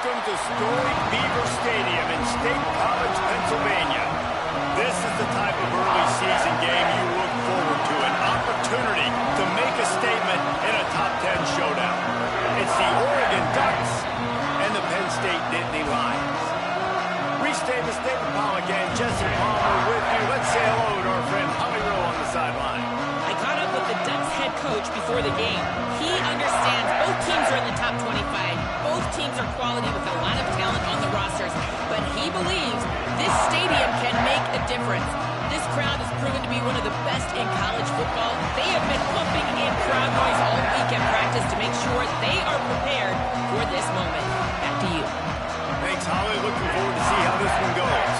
Welcome to storied Beaver Stadium in State College, Pennsylvania. This is the type of early season game you look forward to, an opportunity to make a statement in a top 10 showdown. It's the Oregon Ducks and the Penn State Nittany Lions. Reese Davis, David Pollack, and Jesse Palmer with you. Let's say hello to our friend Holly Rowe on the sideline. I caught up with the Ducks head coach before the game. He understands both teams are in the top 25. Both teams are quality with a lot of talent on the rosters. But he believes this stadium can make a difference. This crowd has proven to be one of the best in college football. They have been pumping in crowd noise all week at practice to make sure they are prepared for this moment. Back to you. Thanks, Holly. Looking forward to see how this one goes.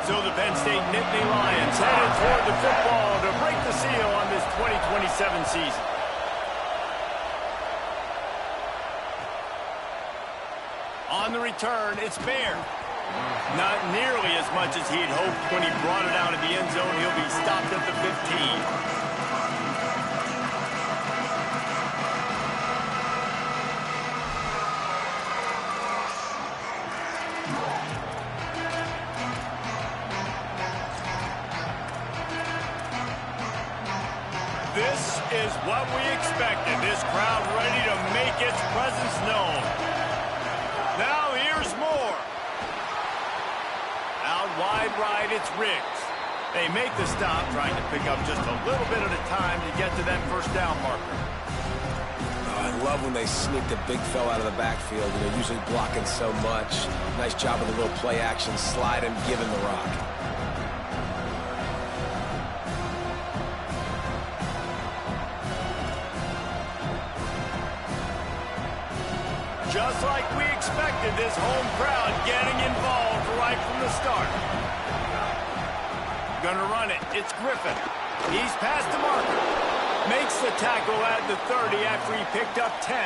So the Penn State Nittany Lions headed toward the football to break the seal on this 2027 season. On the return, it's Baird. Not nearly as much as he had hoped when he brought it out of the end zone. He'll be stopped at the 15. This is what we expected. This crowd ready to make its presence known. Now here's more. Out wide right, it's Riggs. They make the stop, trying to pick up just a little bit at a time to get to that first down marker. I love when they sneak the big fella out of the backfield. You know, usually blocking so much. Nice job with a little play action, slide him, give him the rock. Just like we expected, this home crowd getting involved right from the start. Gonna run it. It's Griffin. He's past the marker. Makes the tackle at the 30 after he picked up 10.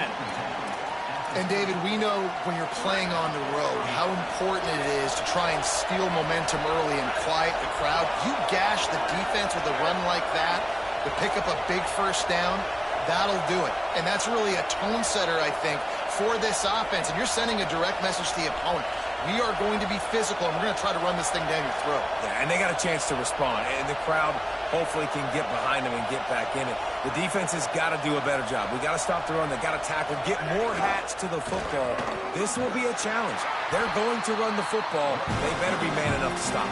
And, David, we know when you're playing on the road how important it is to try and steal momentum early and quiet the crowd. You gash the defense with a run like that to pick up a big first down, that'll do it. And that's really a tone setter, I think, for this offense. And you're sending a direct message to the opponent. We are going to be physical, and we're going to try to run this thing down your throat. Yeah, and they got a chance to respond. And the crowd hopefully can get behind them and get back in it. The defense has got to do a better job. We got to stop the run. They got to tackle, get more hats to the football. This will be a challenge. They're going to run the football. They better be man enough to stop.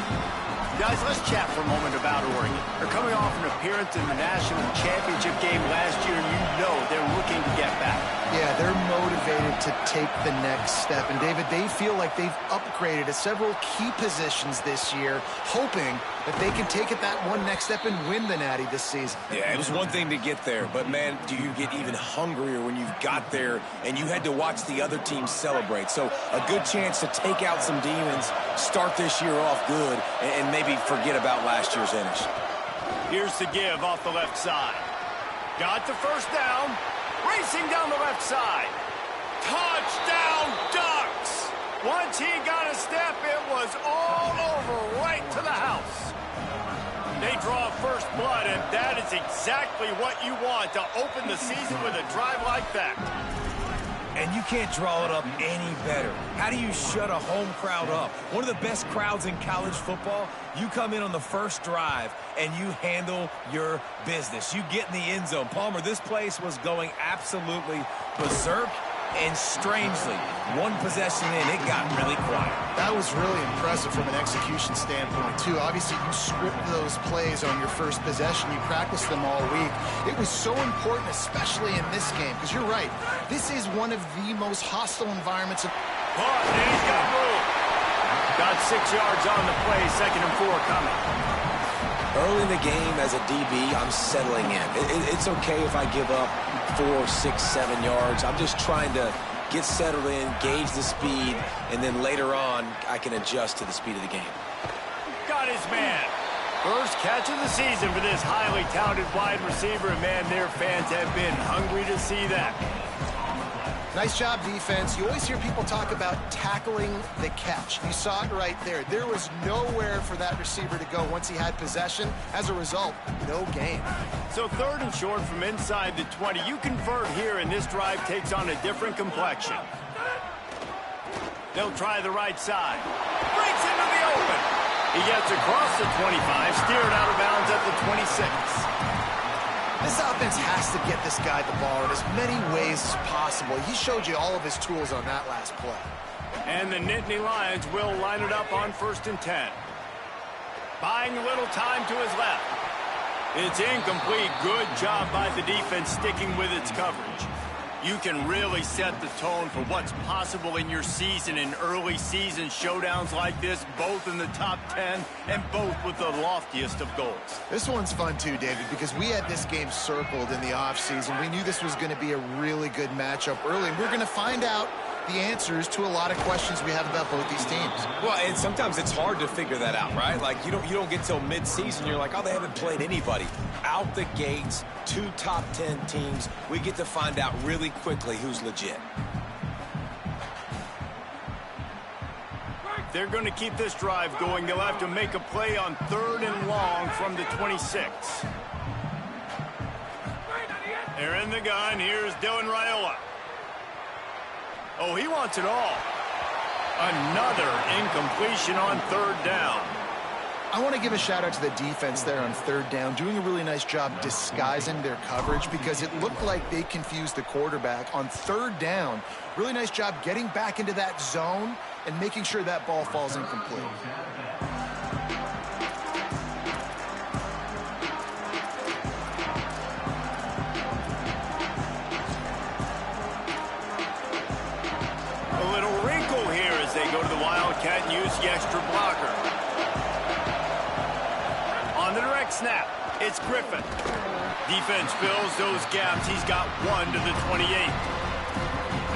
Guys, let's chat for a moment about Oregon. They're coming off an appearance in the national championship game last year, and you know they're looking to get back. Yeah, they're motivated to take the next step. And, David, they feel like they've upgraded at several key positions this year, hoping that they can take it that one next step and win the Natty this season. Yeah, it was one thing to get there, but, man, do you get even hungrier when you've got there and you had to watch the other team celebrate. So a good chance to take out some demons, start this year off good, and maybe forget about last year's finish. Here's the give off the left side. Got the first down. Racing down the left side. Touchdown, Ducks! Once he got a step, it was all over right to the house. They draw first blood, and that is exactly what you want to open the season with a drive like that. And you can't draw it up any better. How do you shut a home crowd up? One of the best crowds in college football. You come in on the first drive and you handle your business. You get in the end zone. Palmer, this place was going absolutely berserk, and strangely, one possession in, it got really quiet. That was really impressive from an execution standpoint, too. Obviously, you script those plays on your first possession. You practice them all week. It was so important, especially in this game, because you're right. This is one of the most hostile environments. Caught, and he's got room. Got 6 yards on the play, 2nd and 4 coming. Early in the game, as a DB, I'm settling in. It's okay if I give up 4, 6, 7 yards. I'm just trying to get settled in, gauge the speed, and then later on, I can adjust to the speed of the game. Got his man. First catch of the season for this highly touted wide receiver, and man, their fans have been hungry to see that. Nice job, defense. You always hear people talk about tackling the catch. You saw it right there. There was nowhere for that receiver to go once he had possession. As a result, no gain. So 3rd and short from inside the 20. You convert here, and this drive takes on a different complexion. They'll try the right side. Breaks into the open. He gets across the 25, steered out of bounds at the 26. This offense has to get this guy the ball in as many ways as possible. He showed you all of his tools on that last play. And the Nittany Lions will line it up on 1st and 10. Buying a little time to his left. It's incomplete. Good job by the defense sticking with its coverage. You can really set the tone for what's possible in your season in early season showdowns like this, both in the top 10 and both with the loftiest of goals. This one's fun too, David, because we had this game circled in the offseason. We knew this was going to be a really good matchup early, and we're going to find out the answers to a lot of questions we have about both these teams. Well, and sometimes it's hard to figure that out, right? Like, you don't get till mid-season, you're like, oh, they haven't played anybody. Out the gates, 2 top 10 teams, we get to find out really quickly who's legit. They're going to keep this drive going. They'll have to make a play on 3rd and long from the 26. They're in the gun. Here's Dylan Raiola. Oh, he wants it all. Another incompletion on 3rd down. I want to give a shout out to the defense there on 3rd down, doing a really nice job disguising their coverage because it looked like they confused the quarterback on 3rd down. Really nice job getting back into that zone and making sure that ball falls incomplete. Go to the Wildcat and use the extra blocker. On the direct snap, it's Griffin. Defense fills those gaps. He's got 1 to the 28.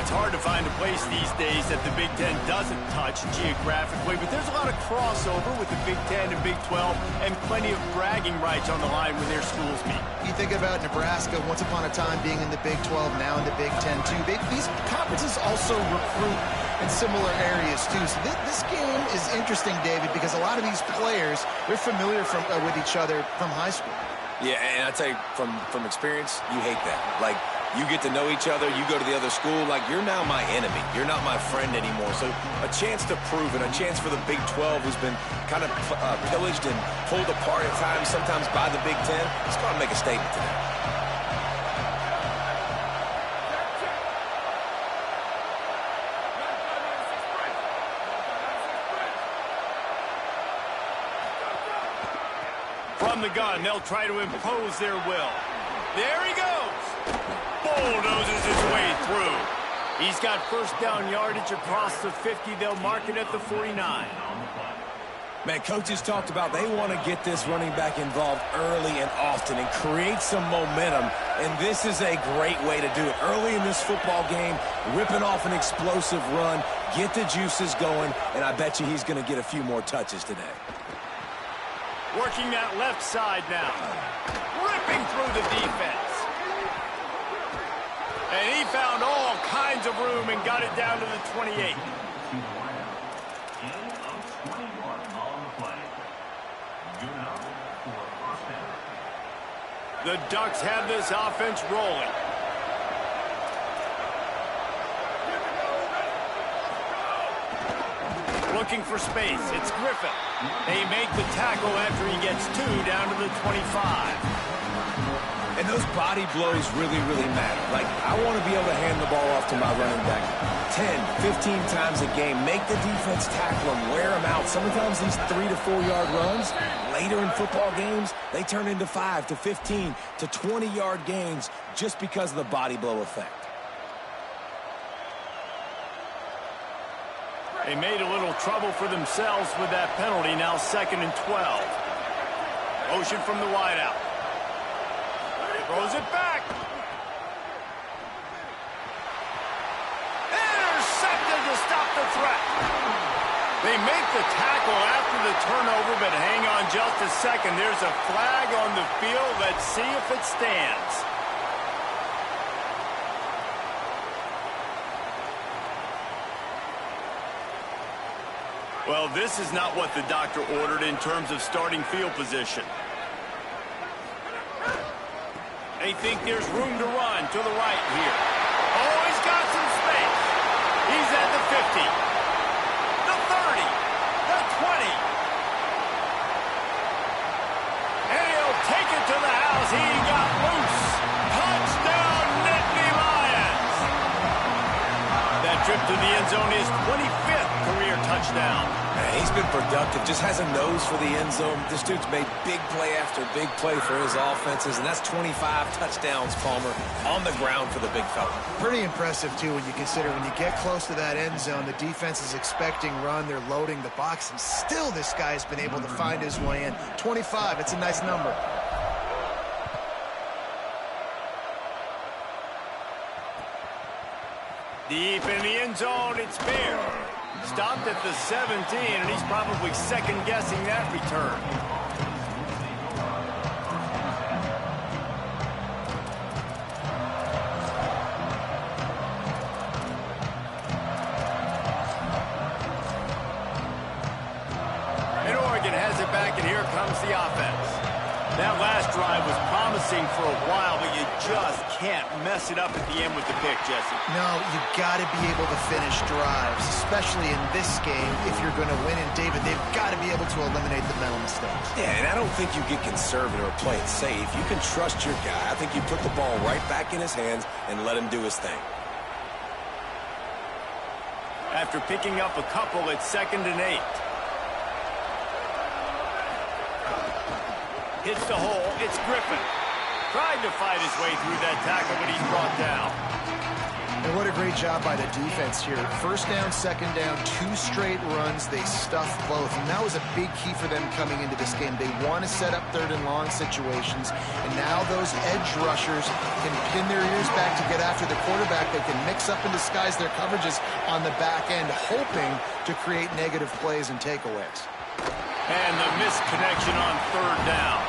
It's hard to find a place these days that the Big Ten doesn't touch geographically, but there's a lot of crossover with the Big Ten and Big 12 and plenty of bragging rights on the line when their schools meet. You think about Nebraska once upon a time being in the Big 12, now in the Big 10 too. These conferences also recruit in similar areas too. So this game is interesting, David, because a lot of these players, they're familiar with each other from high school. Yeah, and I tell you, from experience, you hate that. Like, you get to know each other, you go to the other school, like, you're now my enemy. You're not my friend anymore. So a chance to prove it, a chance for the Big 12, who's been kind of pillaged and pulled apart at times, sometimes by the Big 10, it's going to make a statement today. From the gun, they'll try to impose their will. There he goes. Bulldozes his way through. He's got 1st down yardage across the 50. They'll mark it at the 49. Man, coaches talked about they want to get this running back involved early and often and create some momentum, and this is a great way to do it. Early in this football game, ripping off an explosive run, get the juices going, and I bet you he's going to get a few more touches today. Working that left side now. Ripping through the defense. And he found all kinds of room and got it down to the 28. The Ducks have this offense rolling. Looking for space. It's Griffin. They make the tackle after he gets 2 down to the 25. And those body blows really, really matter. Like, I want to be able to hand the ball off to my running back 10, 15 times a game. Make the defense tackle him, wear him out. Sometimes these 3 to 4 yard runs, later in football games, they turn into 5 to 15 to 20 yard gains just because of the body blow effect. They made a little trouble for themselves with that penalty. Now 2nd and 12. Motion from the wideout. Throws it back. And threat. They make the tackle after the turnover, but hang on just a second. There's a flag on the field. Let's see if it stands. Well, this is not what the doctor ordered in terms of starting field position. They think there's room to run to the right here. Oh, he's got some space. He's at the 50, the 30, the 20. And he'll take it to the house. He got loose. Touchdown, Nittany Lions. That trip to the end zone is 25th career touchdown. Man, he's been productive, just has a nose for the end zone. This dude's made big play after big play for his offenses, and that's 25 touchdowns, Palmer, on the ground for the big fella. Pretty impressive, too, when you consider when you get close to that end zone, the defense is expecting run, they're loading the box, and still this guy's been able to find his way in. 25, it's a nice number. Deep in the end zone, it's Bear. Stopped at the 17, and he's probably second-guessing that return. And Oregon has it back, and here comes the offense. That last drive was promising for a while, but you just can't mess it up at the end with the pick, Jesse. No, you've got to be able to finish drives, especially in this game if you're going to win. And, David, they've got to be able to eliminate the mental mistakes. Yeah, and I don't think you get conservative or play it safe. You can trust your guy. I think you put the ball right back in his hands and let him do his thing. After picking up a couple, it's 2nd and 8. Hits the hole. It's Griffin. Tried to fight his way through that tackle, but he's brought down. And what a great job by the defense here. First down, second down, 2 straight runs. They stuffed both. And that was a big key for them coming into this game. They want to set up 3rd and long situations. And now those edge rushers can pin their ears back to get after the quarterback. They can mix up and disguise their coverages on the back end, hoping to create negative plays and takeaways. And the misconnection on 3rd down.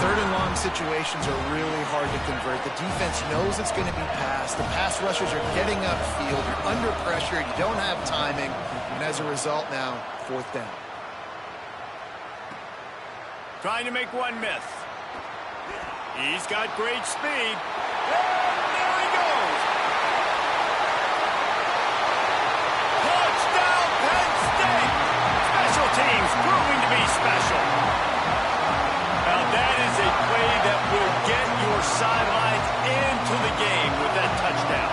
3rd and long situations are really hard to convert. The defense knows it's going to be passed. The pass rushers are getting upfield. You're under pressure. You don't have timing. And as a result now, 4th down. Trying to make one miss. He's got great speed. And there he goes. Touchdown, Penn State. Special teams proving to be special. Now that is a play that will get your sidelines into the game with that touchdown.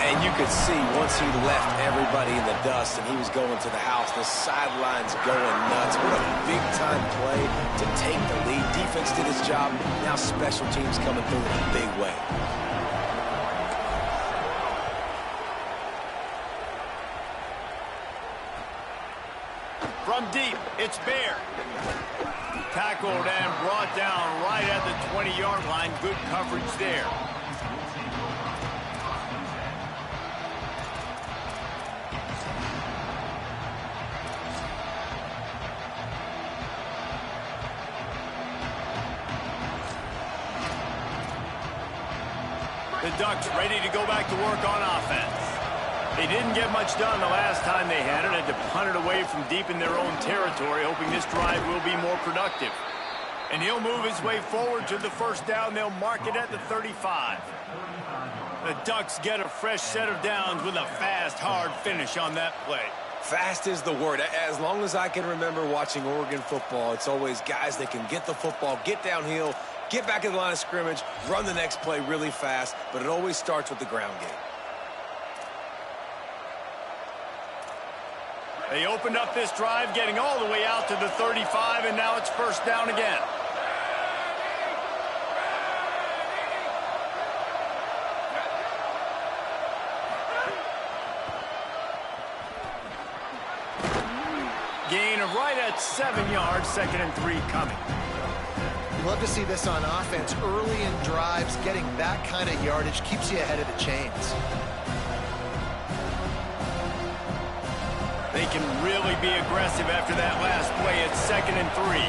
And you could see once he left everybody in the dust and he was going to the house, the sidelines going nuts. What a big-time play to take the lead. Defense did its job. Now special teams coming through in a big way. From deep, it's Bear. Tackled and brought down right at the 20-yard line. Good coverage there. The Ducks ready to go back to work on offense. They didn't get much done the last time they had it. Had to punt it away from deep in their own territory, hoping this drive will be more productive. And he'll move his way forward to the 1st down. They'll mark it at the 35. The Ducks get a fresh set of downs with a fast, hard finish on that play. Fast is the word. As long as I can remember watching Oregon football, it's always guys that can get the football, get downhill, get back in the line of scrimmage, run the next play really fast, but it always starts with the ground game. They opened up this drive, getting all the way out to the 35, and now it's 1st down again. Gain of right at 7 yards, 2nd and 3 coming. You love to see this on offense. Early in drives, getting that kind of yardage keeps you ahead of the chains. They can really be aggressive after that last play. It's 2nd and 3.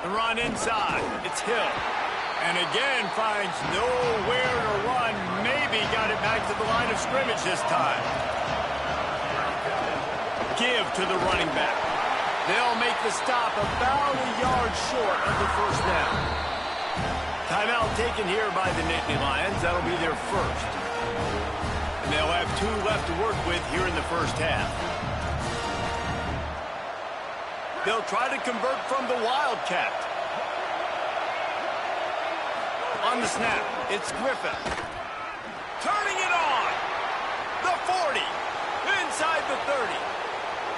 The run inside. It's Hill. And again finds nowhere to run. Maybe got it back to the line of scrimmage this time. Give to the running back. They'll make the stop about a yard short of the first down. Timeout taken here by the Nittany Lions. That'll be their first. And they'll have 2 left to work with here in the first half. They'll try to convert from the Wildcat. On the snap, it's Griffin. Turning it on. The 40. Inside the 30.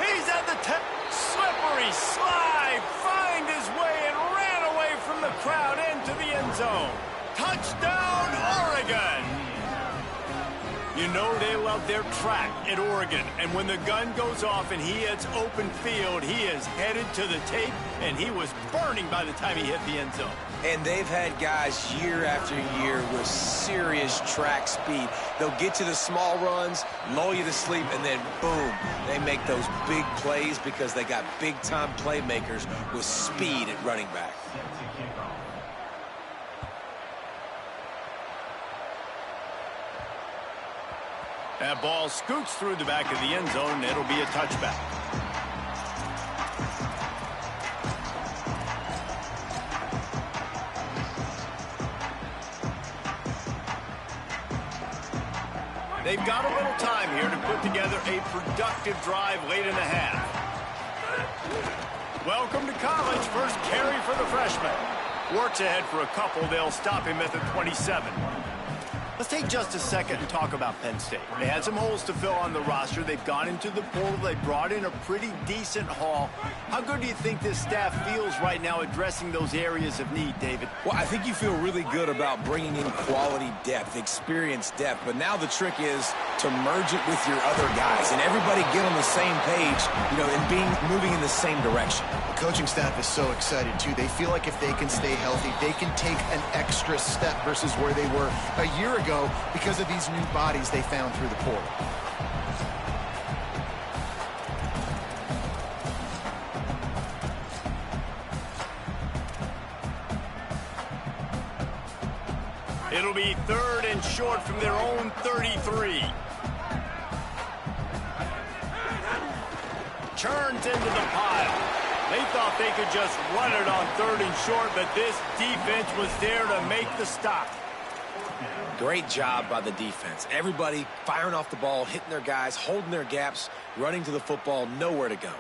He's at the 10. Slippery slide. Find his way and ran away from the crowd into the end zone. Touchdown, Oregon. You know they love their track at Oregon. And when the gun goes off and he hits open field, he is headed to the tape, and he was burning by the time he hit the end zone. And they've had guys year after year with serious track speed. They'll get to the small runs, lull you to sleep, and then boom, they make those big plays because they got big-time playmakers with speed at running back. That ball scoots through the back of the end zone, and it'll be a touchback. They've got a little time here to put together a productive drive late in the half. Welcome to college. First carry for the freshman. Works ahead for a couple. They'll stop him at the 27. Let's take just a second and talk about Penn State. They had some holes to fill on the roster. They've gone into the portal. They brought in a pretty decent haul. How good do you think this staff feels right now addressing those areas of need, David? Well, I think you feel really good about bringing in quality depth, experience depth. But now the trick is to merge it with your other guys and everybody get on the same page, you know, and moving in the same direction. The coaching staff is so excited, too. They feel like if they can stay healthy, they can take an extra step versus where they were a year ago because of these new bodies they found through the portal. It'll be 3rd and short from their own 33. Churns into the pile. They thought they could just run it on 3rd and short, but this defense was there to make the stop. Great job by the defense. Everybody firing off the ball, hitting their guys, holding their gaps, running to the football, nowhere to go.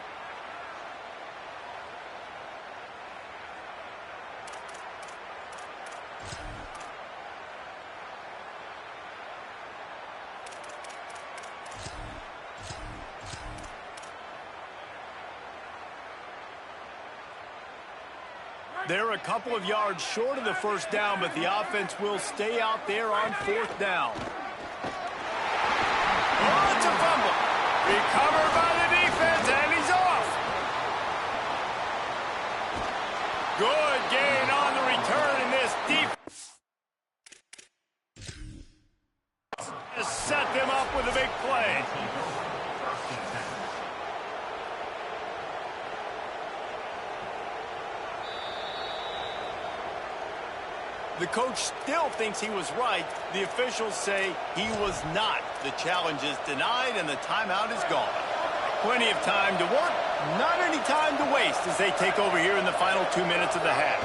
They're a couple of yards short of the first down, but the offense will stay out there on 4th down. Oh, it's a fumble. Recovered by the defense, and he's off. Good gain on the return, and this defense set them up with a big play. The coach still thinks he was right. The officials say he was not. The challenge is denied, and the timeout is gone. Plenty of time to work, not any time to waste as they take over here in the final 2 minutes of the half.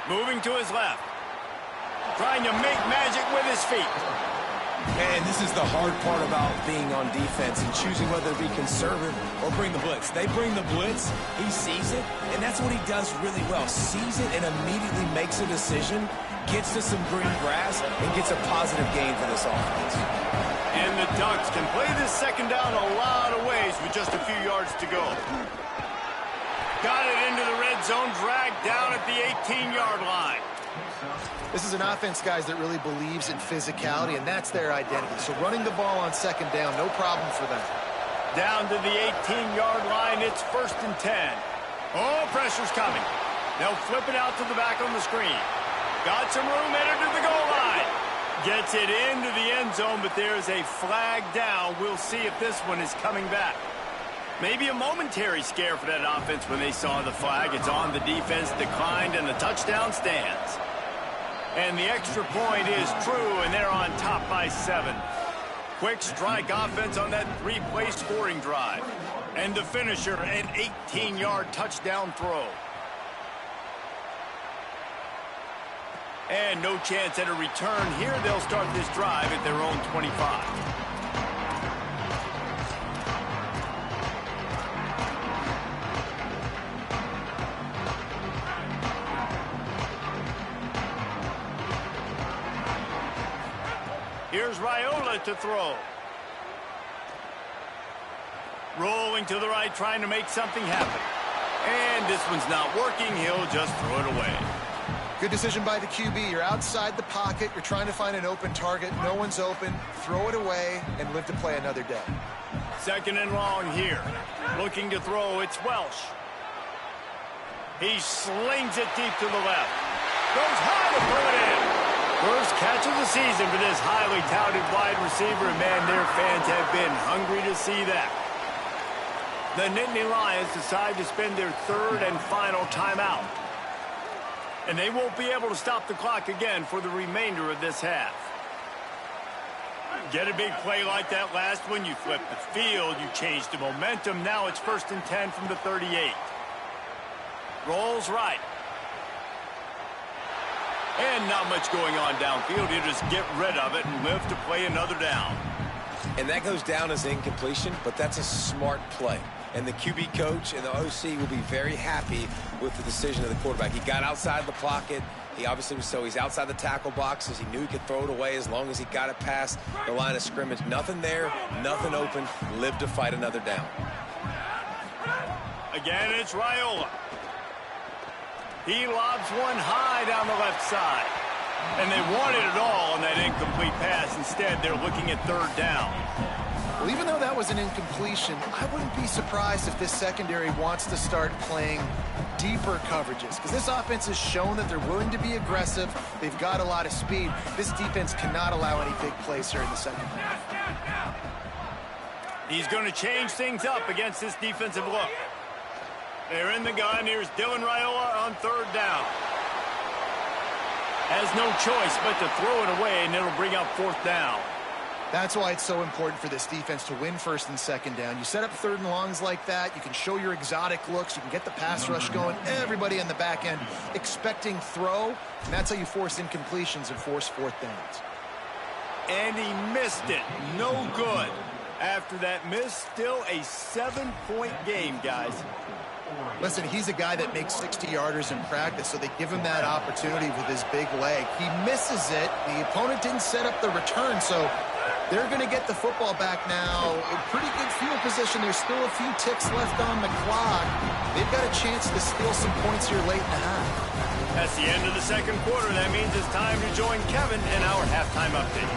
Moving to his left. Trying to make magic with his feet. And this is the hard part about being on defense and choosing whether to be conservative or bring the blitz. They bring the blitz, he sees it, and that's what he does really well. Sees it and immediately makes a decision, gets to some green grass, and gets a positive gain for this offense. And the Ducks can play this second down a lot of ways with just a few yards to go. Got it into the red zone, dragged down at the 18-yard line. This is an offense, guys, that really believes in physicality, and that's their identity. So running the ball on second down, no problem for them. Down to the 18-yard line, it's 1st and 10. Oh, pressure's coming. They'll flip it out to the back on the screen. Got some room, headed to the goal line. Gets it into the end zone, but there's a flag down. We'll see if this one is coming back. Maybe a momentary scare for that offense when they saw the flag. It's on, the defense declined, and the touchdown stands. And the extra point is true, and they're on top by 7. Quick strike offense on that 3-play scoring drive. And the finisher, an 18-yard touchdown throw. And no chance at a return here. They'll start this drive at their own 25. Here's Raiola to throw. Rolling to the right, trying to make something happen. And this one's not working. He'll just throw it away. Good decision by the QB. You're outside the pocket. You're trying to find an open target. No one's open. Throw it away and live to play another day. 2nd and long here. Looking to throw. It's Welsh. He slings it deep to the left. Goes high to pull it in. First catch of the season for this highly touted wide receiver. And, man, their fans have been hungry to see that. The Nittany Lions decide to spend their 3rd and final timeout. And they won't be able to stop the clock again for the remainder of this half. Get a big play like that last one, you flip the field, you change the momentum. Now it's 1st and 10 from the 38. Rolls right. And not much going on downfield. You just get rid of it and live to play another down. And that goes down as incompletion, but that's a smart play. And the QB coach and the OC will be very happy with the decision of the quarterback. He got outside the pocket. He obviously was he's outside the tackle boxes. He knew he could throw it away as long as he got it past the line of scrimmage. Nothing there, nothing open. Live to fight another down. Again, it's Raiola. He lobs one high down the left side. And they wanted it all on that incomplete pass. Instead, they're looking at 3rd down. Well, even though that was an incompletion, I wouldn't be surprised if this secondary wants to start playing deeper coverages, because this offense has shown that they're willing to be aggressive. They've got a lot of speed. This defense cannot allow any big plays here in the second half. He's going to change things up against this defensive look. They're in the gun. Here's Dylan Raiola on 3rd down. Has no choice but to throw it away, and it'll bring up 4th down. That's why it's so important for this defense to win 1st and 2nd down. You set up 3rd and longs like that. You can show your exotic looks. You can get the pass rush going. Everybody on the back end expecting throw. And that's how you force incompletions and force 4th downs. And he missed it. No good. After that miss, still a 7-point game, guys. Listen, he's a guy that makes 60-yarders in practice, so they give him that opportunity with his big leg. He misses it. The opponent didn't set up the return, so they're going to get the football back now. A pretty good field position. There's still a few ticks left on the clock. They've got a chance to steal some points here late in the half. That's the end of the 2nd quarter. That means it's time to join Kevin in our halftime update.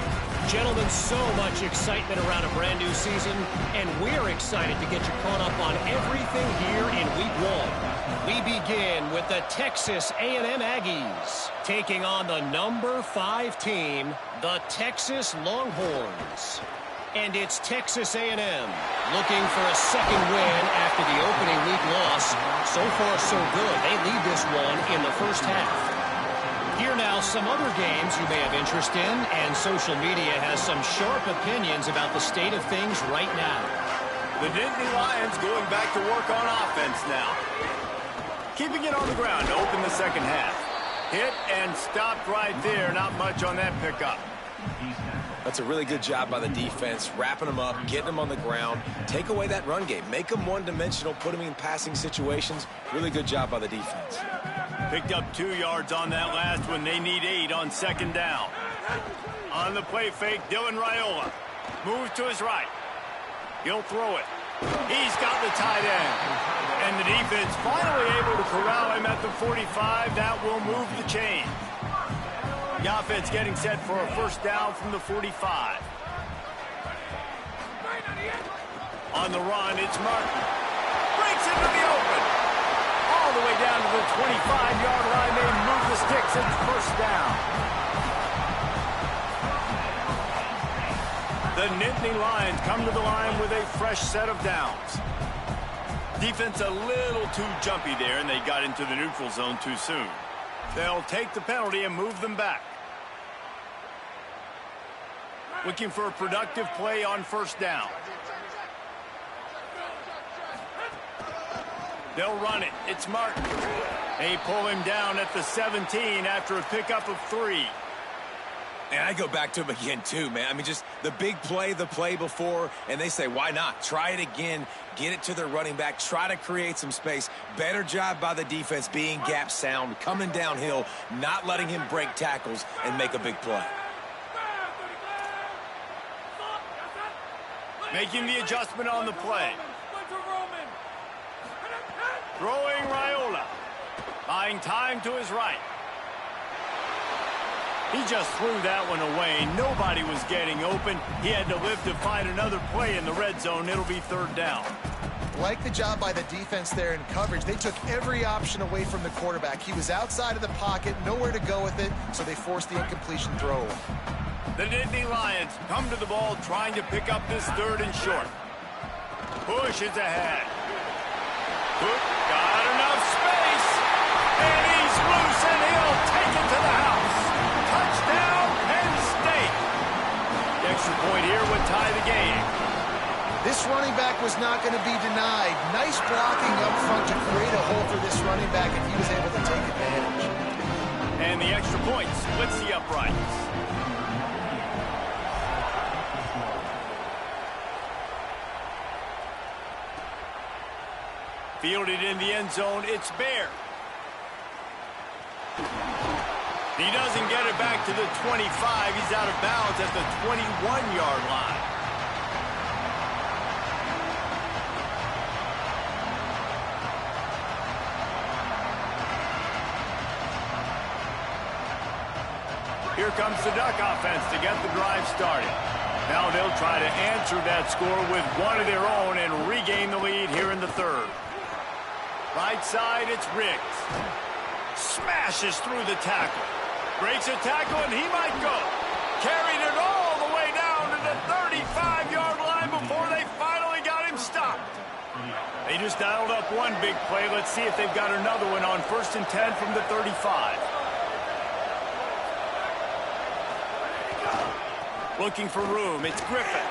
Gentlemen, so much excitement around a brand new season, and we're excited to get you caught up on everything here in Week 1. We begin with the Texas A&M Aggies taking on the number 5 team, the Texas Longhorns. And it's Texas A&M looking for a 2nd win after the opening week loss. So far, so good. They lead this one in the 1st half. Here now, some other games you may have interest in, and social media has some sharp opinions about the state of things right now. The Nittany Lions going back to work on offense now. Keeping it on the ground to open the 2nd half. Hit and stopped right there. Not much on that pickup. That's a really good job by the defense, wrapping them up, getting them on the ground. Take away that run game. Make them one-dimensional, put them in passing situations. Really good job by the defense. Picked up 2 yards on that last one. They need 8 on 2nd down. On the play fake, Dylan Raiola moves to his right. He'll throw it. He's got the tight end. And the defense finally able to corral him at the 45. That will move the chain. The offense getting set for a 1st down from the 45. On the run, it's Martin. Breaks into the open. All the way down to the 25-yard line. They move the sticks. It's 1st down. The Nittany Lions come to the line with a fresh set of downs. Defense a little too jumpy there, and they got into the neutral zone too soon. They'll take the penalty and move them back. Looking for a productive play on first down. They'll run it. It's Martin. They pull him down at the 17 after a pickup of 3. And I go back to him again, too, man. I mean, just the big play, the play before, and they say, why not? Try it again, get it to their running back, try to create some space. Better job by the defense being gap sound, coming downhill, not letting him break tackles and make a big play. Making the adjustment on the play. Throwing Raiola. Buying time to his right. He just threw that one away. Nobody was getting open. He had to live to find another play in the red zone. It'll be third down. Like the job by the defense there in coverage. They took every option away from the quarterback. He was outside of the pocket, nowhere to go with it, so they forced the incompletion throw. The Nittany Lions come to the ball trying to pick up this third and short. Push is ahead. Cook got enough space. And he's loose, and he'll take it to the house. Touchdown, Penn State. The extra point here would tie the game. This running back was not going to be denied. Nice blocking up front to create a hole for this running back, and he was able to take advantage. And the extra point splits the uprights. Fielded in the end zone, it's Bear. He doesn't get it back to the 25. He's out of bounds at the 21-yard line. Here comes the Duck offense to get the drive started. Now they'll try to answer that score with one of their own and regain the lead here in the third. Right side, it's Riggs. Smashes through the tackle. Breaks a tackle, and he might go. Carried it all the way down to the 35-yard line before they finally got him stopped. They just dialed up one big play. Let's see if they've got another one on 1st and 10 from the 35. Looking for room, it's Griffin.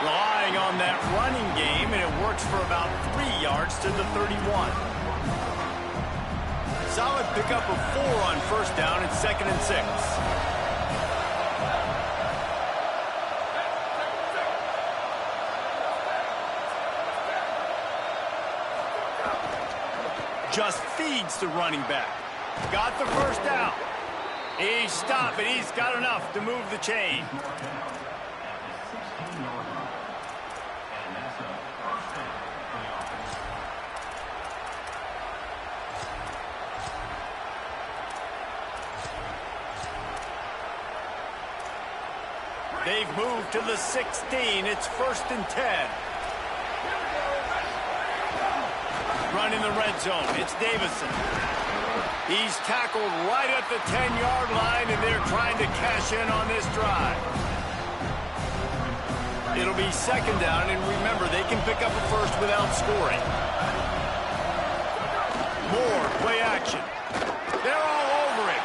Relying on that running game, and it works for about 3 yards to the 31. Solid pickup of 4 on first down. It's 2nd and 6. Just feeds the running back. Got the first down. He's stopped, but he's got enough to move the chain. They've moved to the 16. It's 1st and 10. Run in the red zone. It's Davison. He's tackled right at the 10-yard line, and they're trying to cash in on this drive. It'll be 2nd down, and remember, they can pick up a first without scoring. More play action. They're all over him.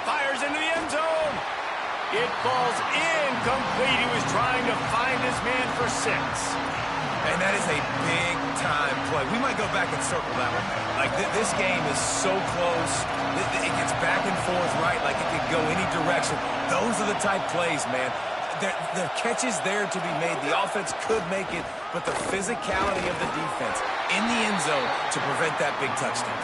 Fires into the end zone. It falls incomplete. He was trying to find his man for 6. And that is a big-time play. We might go back and circle that one. Like, this game is so close. It gets back and forth, right? Like, it could go any direction. Those are the type plays, man. The catch is there to be made. The offense could make it, but the physicality of the defense in the end zone to prevent that big touchdown.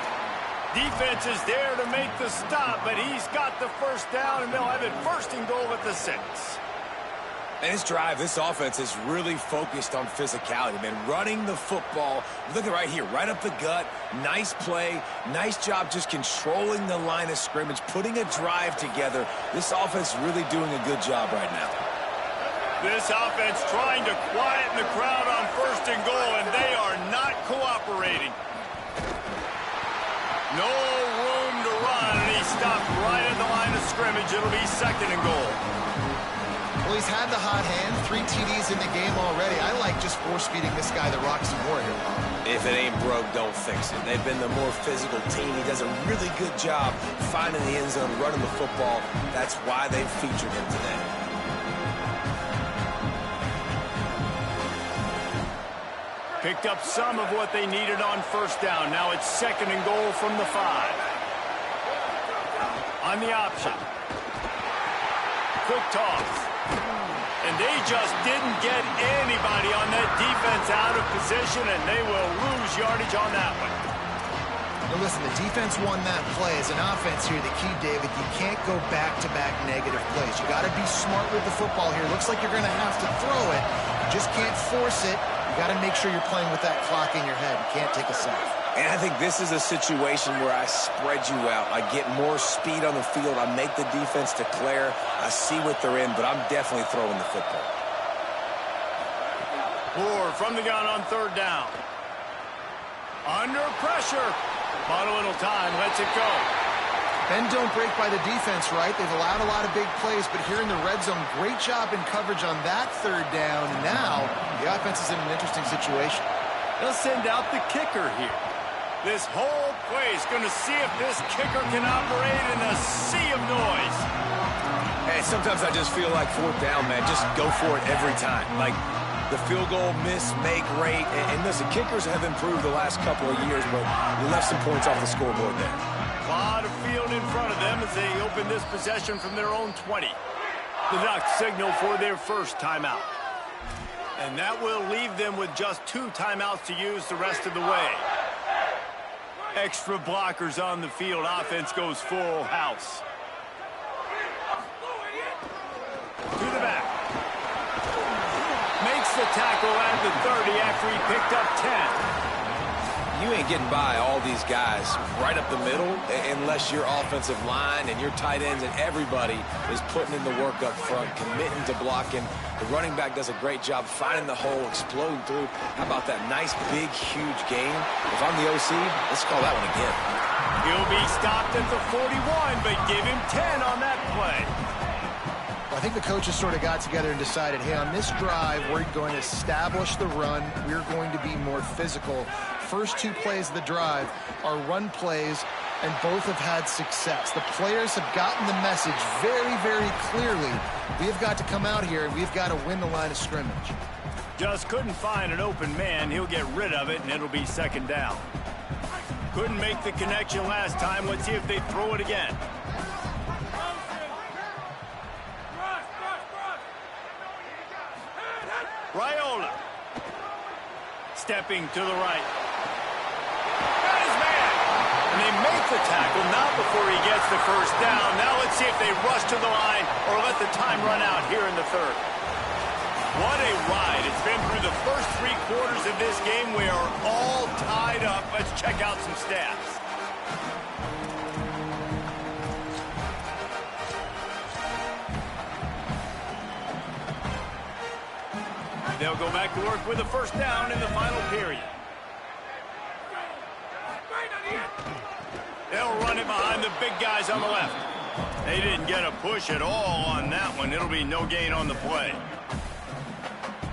Defense is there to make the stop, but he's got the first down, and they'll have it 1st and goal at the 6. And this drive, this offense is really focused on physicality, man. Running the football. Look at right here, right up the gut. Nice play. Nice job just controlling the line of scrimmage, putting a drive together. This offense is really doing a good job right now. This offense trying to quieten the crowd on 1st and goal, and they are not cooperating. No room to run, and he stopped right at the line of scrimmage. It'll be 2nd and goal. Well, he's had the hot hand, 3 TDs in the game already. I like just force-feeding this guy the rock some more here, Bob. If it ain't broke, don't fix it. They've been the more physical team. He does a really good job finding the end zone, running the football. That's why they've featured him today. Picked up some of what they needed on first down. Now it's 2nd and goal from the 5. On the option. Quick toss. And they just didn't get anybody on that defense out of position, and they will lose yardage on that one. Now listen, the defense won that play. As an offense here, the key, David, you can't go back-to-back negative plays. You got to be smart with the football here. Looks like you're going to have to throw it. You just can't force it. You got to make sure you're playing with that clock in your head. You can't take a sack. And I think this is a situation where I spread you out. I get more speed on the field. I make the defense declare. I see what they're in, but I'm definitely throwing the football. Moore from the gun on 3rd down. Under pressure. Bought a little time. Lets it go. Bend don't break by the defense, right? They've allowed a lot of big plays, but here in the red zone, great job in coverage on that 3rd down. Now, the offense is in an interesting situation. They'll send out the kicker here. This whole play is going to see if this kicker can operate in a sea of noise. Hey, sometimes I just feel like 4th down, man. Just go for it every time. Like the field goal miss, make rate. And listen, kickers have improved the last couple of years, but you left some points off the scoreboard there. A lot of field in front of them as they open this possession from their own 20. The Ducks signal for their first timeout. And that will leave them with just 2 timeouts to use the rest of the way. Extra blockers on the field. Offense goes full house. To the back. Makes the tackle at the 30 after he picked up 10. You ain't getting by all these guys right up the middle unless your offensive line and your tight ends and everybody is putting in the work up front, committing to blocking. The running back does a great job finding the hole, exploding through. How about that nice, big, huge gain? If I'm the OC, let's call that one again. He'll be stopped at the 41, but give him 10 on that play. I think the coaches sort of got together and decided, hey, on this drive, we're going to establish the run. We're going to be more physical. First 2 plays of the drive are run plays, and both have had success. The players have gotten the message very, very clearly. We have got to come out here, and we've got to win the line of scrimmage. Just couldn't find an open man. He'll get rid of it, and it'll be 2nd down. Couldn't make the connection last time. Let's see if they throw it again. Raiola. Stepping to the right. Got his man. And they make the tackle, not before he gets the first down. Now let's see if they rush to the line or let the time run out here in the 3rd. What a ride. It's been through the first 3 quarters of this game. We are all tied up. Let's check out some stats. They'll go back to work with a first down in the final period. They'll run it behind the big guys on the left. They didn't get a push at all on that one. It'll be no gain on the play.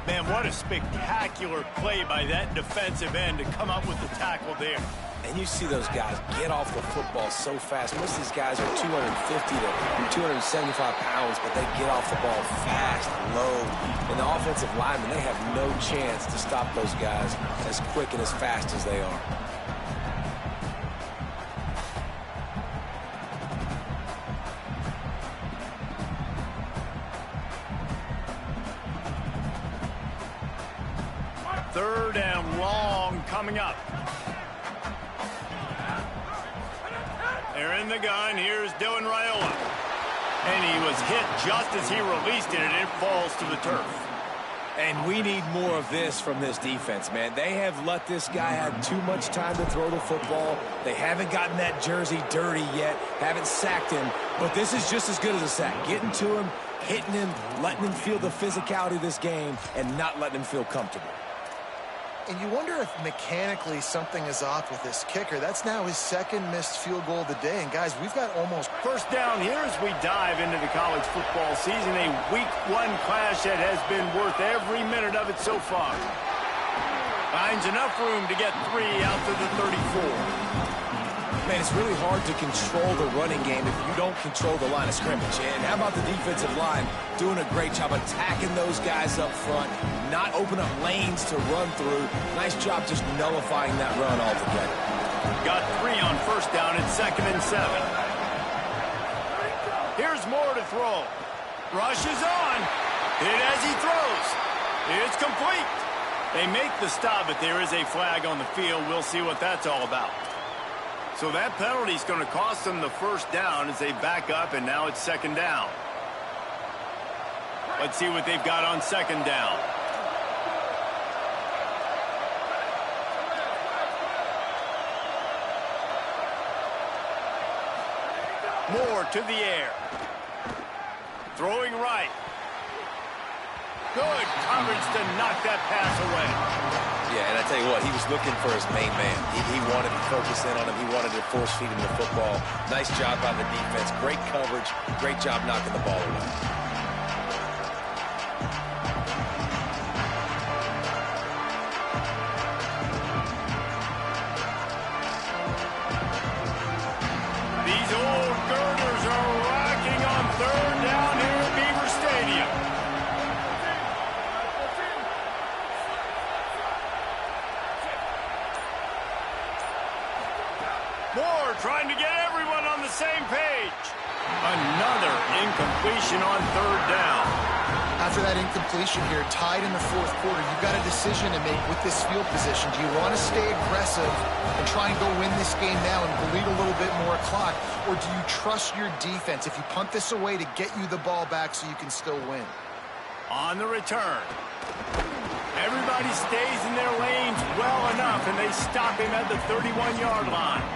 Man, what a spectacular play by that defensive end to come up with the tackle there. And you see those guys get off the football so fast. Most of these guys are 250 to 275 pounds, but they get off the ball fast, low. And the offensive linemen, they have no chance to stop those guys as quick and as fast as they are. Third and long coming up. They're in the gun. Here's Dylan Raiola. And he was hit just as he released it, and it falls to the turf. And we need more of this from this defense, man. They have let this guy have too much time to throw the football. They haven't gotten that jersey dirty yet, haven't sacked him. But this is just as good as a sack. Getting to him, hitting him, letting him feel the physicality of this game, and not letting him feel comfortable. And you wonder if mechanically something is off with this kicker. That's now his second missed field goal of the day. And, guys, we've got almost... First down here as we dive into the college football season. A Week 1 clash that has been worth every minute of it so far. Finds enough room to get 3 out to the 34. Man, it's really hard to control the running game if you don't control the line of scrimmage. And how about the defensive line doing a great job attacking those guys up front, not open up lanes to run through. Nice job just nullifying that run altogether. Got 3 on first down and 2nd and 7. Here's Moore to throw. Rush is on. Hit as he throws. It's complete. They make the stop, but there is a flag on the field. We'll see what that's all about. So that penalty is going to cost them the first down as they back up, and now it's 2nd down. Let's see what they've got on 2nd down. Moore to the air. Throwing right. Good coverage to knock that pass away. Yeah, and I tell you what, he was looking for his main man. He wanted to focus in on him. He wanted to force feed him the football. Nice job by the defense. Great coverage. Great job knocking the ball away. These old girders are rocking on 3rd down here at Beaver Stadium. Moore trying to get everyone on the same page. Another incompletion on 3rd down. After that incompletion here, tied in the 4th quarter, you've got a decision to make with this field position. Do you want to stay aggressive and try and go win this game now and bleed a little bit more clock, or do you trust your defense if you punt this away to get you the ball back so you can still win? On the return. Everybody stays in their lanes well enough, and they stop him at the 31-yard line.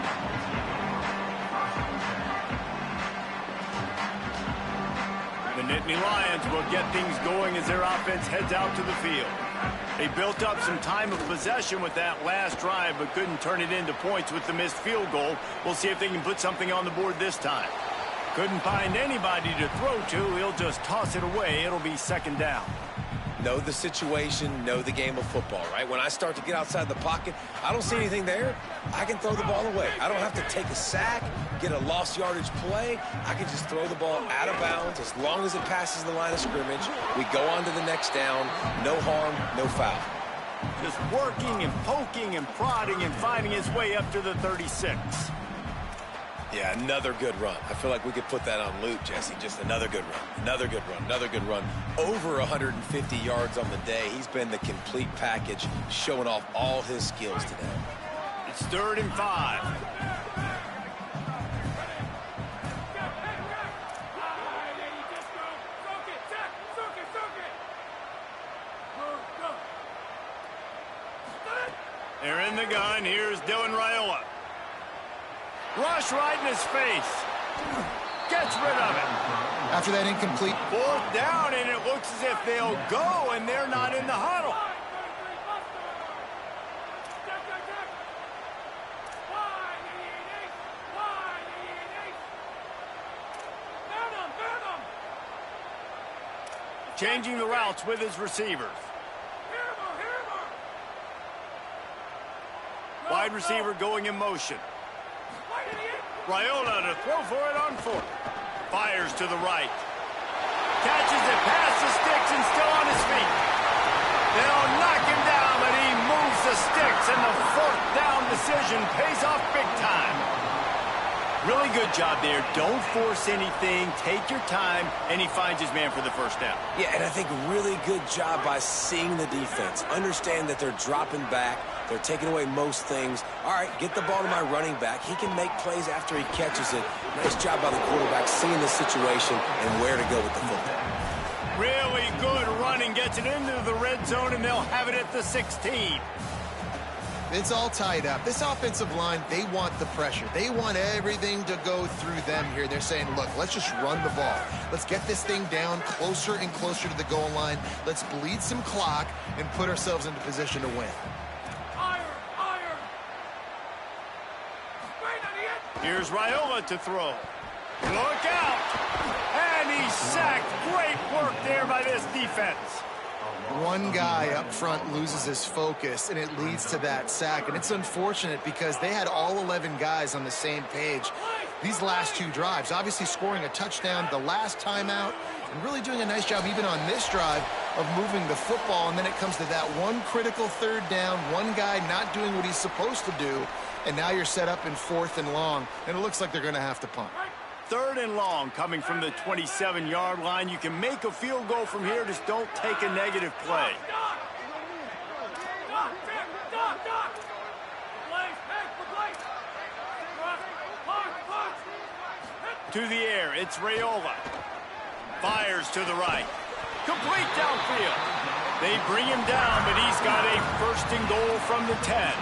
The Nittany Lions will get things going as their offense heads out to the field. They built up some time of possession with that last drive, but couldn't turn it into points with the missed field goal. We'll see if they can put something on the board this time. Couldn't find anybody to throw to. He'll just toss it away. It'll be 2nd down. Know the situation, know the game of football, right? When I start to get outside the pocket, I don't see anything there, I can throw the ball away. I don't have to take a sack, get a lost yardage play. I can just throw the ball out of bounds as long as it passes the line of scrimmage. We go on to the next down. No harm, no foul. Just working and poking and prodding and finding his way up to the 36. Yeah, another good run. I feel like we could put that on loop, Jesse. Just another good run, another good run, another good run. Over 150 yards on the day. He's been the complete package, showing off all his skills today. It's 3rd and 5. They're in the gun. Here's Dylan Raiola. Rush right in his face. Gets rid of it. After that incomplete. 4th down, and it looks as if they'll go, and they're not in the huddle. Changing the routes with his receivers. Wide receiver going in motion. Raiola to throw for it on 4th. Fires to the right. Catches it past the sticks and still on his feet. They'll knock him down, but he moves the sticks, and the 4th down decision pays off big time. Really good job there. Don't force anything. Take your time, and he finds his man for the first down. Yeah, and I think really good job by seeing the defense. Understand that they're dropping back. They're taking away most things. All right, get the ball to my running back. He can make plays after he catches it. Nice job by the quarterback seeing the situation and where to go with the football. Really good running. Gets it into the red zone, and they'll have it at the 16. It's all tied up. This offensive line, they want the pressure. They want everything to go through them here. They're saying, look, let's just run the ball. Let's get this thing down closer and closer to the goal line. Let's bleed some clock and put ourselves into position to win. Here's Raiola to throw. Look out! And he's sacked. Great work there by this defense. One guy up front loses his focus, and it leads to that sack. And it's unfortunate because they had all 11 guys on the same page these last two drives. Obviously scoring a touchdown the last timeout and really doing a nice job even on this drive of moving the football. And then it comes to that one critical third down, one guy not doing what he's supposed to do, and now you're set up in 4th and long, and it looks like they're going to have to punt. 3rd and long coming from the 27-yard line. You can make a field goal from here, just don't take a negative play. To the air, it's Raiola. Fires to the right. Complete downfield. They bring him down, but he's got a 1st and goal from the 10.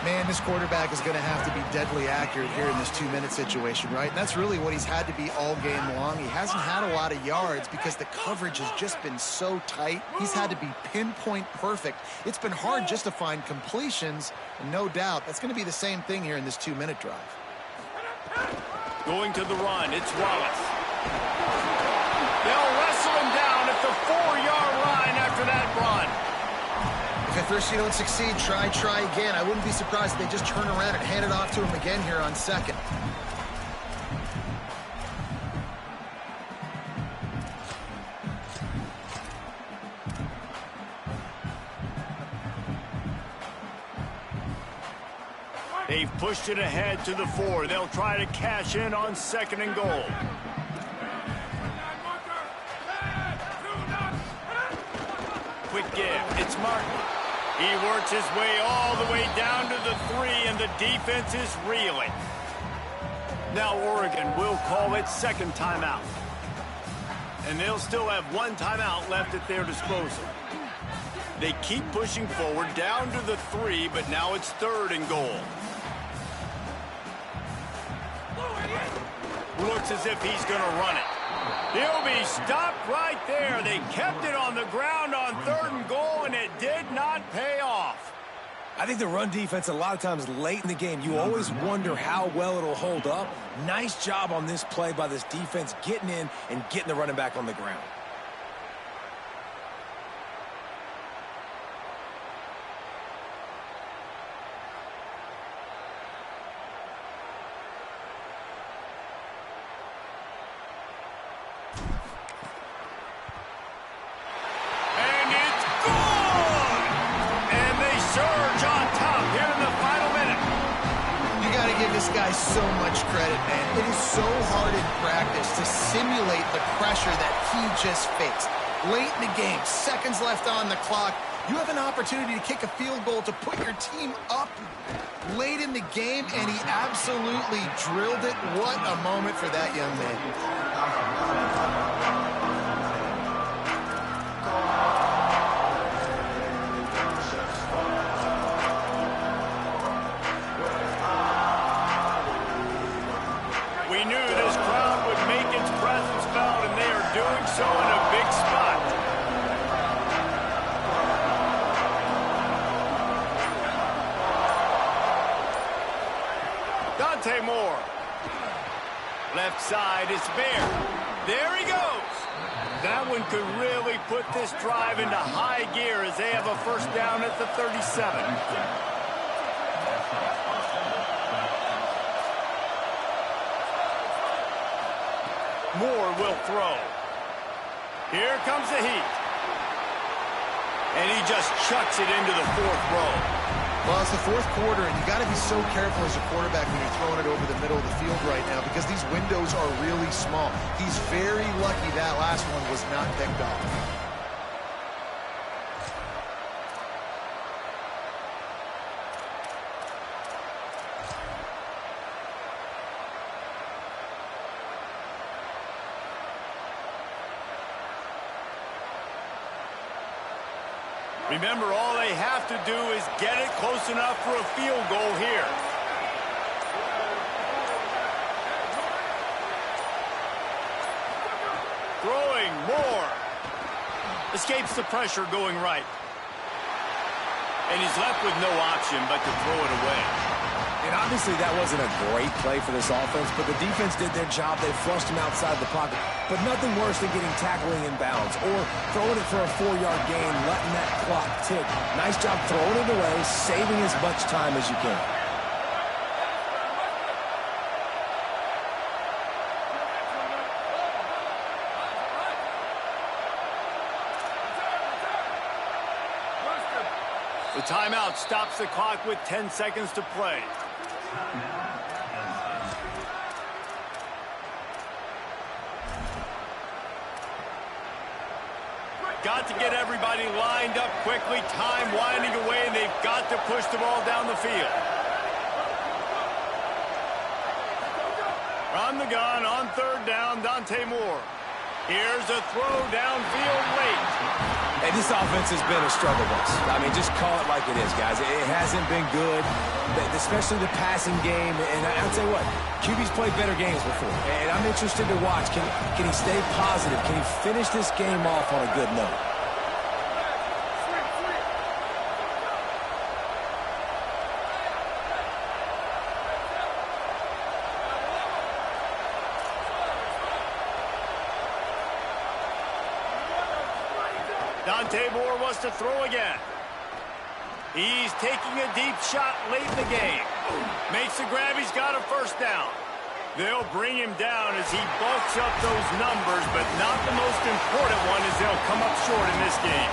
Man, this quarterback is going to have to be deadly accurate here in this 2-minute situation, right? And that's really what he's had to be all game long. He hasn't had a lot of yards because the coverage has just been so tight. He's had to be pinpoint perfect. It's been hard just to find completions, and no doubt that's going to be the same thing here in this 2-minute drive. Going to the run, it's Wallace. They'll wrestle him down at the 4-yard line after that run. If at first you don't succeed, try again. I wouldn't be surprised if they just turn around and hand it off to him again here on 2nd. They've pushed it ahead to the 4. They'll try to cash in on 2nd and goal. Quick give. It's Martin. He works his way all the way down to the 3, and the defense is reeling. Now Oregon will call it 2nd timeout. And they'll still have 1 timeout left at their disposal. They keep pushing forward down to the 3, but now it's 3rd and goal. Looks as if he's going to run it. He'll be stopped right there. They kept it on the ground on 3rd and goal, and it did not pay off. I think the run defense, a lot of times late in the game, you always wonder how well it'll hold up. Nice job on this play by this defense, getting in and getting the running back on the ground. So much credit, man. It is so hard in practice to simulate the pressure that he just faced. Late in the game, seconds left on the clock, you have an opportunity to kick a field goal to put your team up late in the game, and he absolutely drilled it. What a moment for that young man. So in a big spot. Dante Moore. Left side is Bear. There he goes. That one could really put this drive into high gear as they have a 1st down at the 37. Moore will throw. Here comes the heat. And he just chucks it into the 4th row. Well, it's the 4th quarter, and you got to be so careful as a quarterback when you're throwing it over the middle of the field right now because these windows are really small. He's very lucky that last one was not picked off. Remember, all they have to do is get it close enough for a field goal here. Throwing Moore. Escapes the pressure going right. And he's left with no option but to throw it away. And obviously that wasn't a great play for this offense, but the defense did their job. They flushed him outside the pocket. But nothing worse than getting tackling in bounds or throwing it for a 4-yard gain, letting that clock tick. Nice job throwing it away, saving as much time as you can. The timeout stops the clock with 10 seconds to play. Got to get everybody lined up quickly. Time winding away, and they've got to push the ball down the field. From the gun on 3rd down, Dante Moore. Here's a throw downfield late. And this offense has been a struggle bus. I mean, just call it like it is, guys. It hasn't been good, especially the passing game. And I'll tell you what, QB's played better games before. And I'm interested to watch. Can he stay positive? Can he finish this game off on a good note? Dante Moore wants to throw again. He's taking a deep shot late in the game. Makes the grab. He's got a 1st down. They'll bring him down as he bulks up those numbers, but not the most important one as they'll come up short in this game.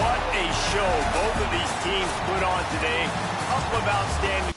What a show both of these teams put on today. Couple of outstanding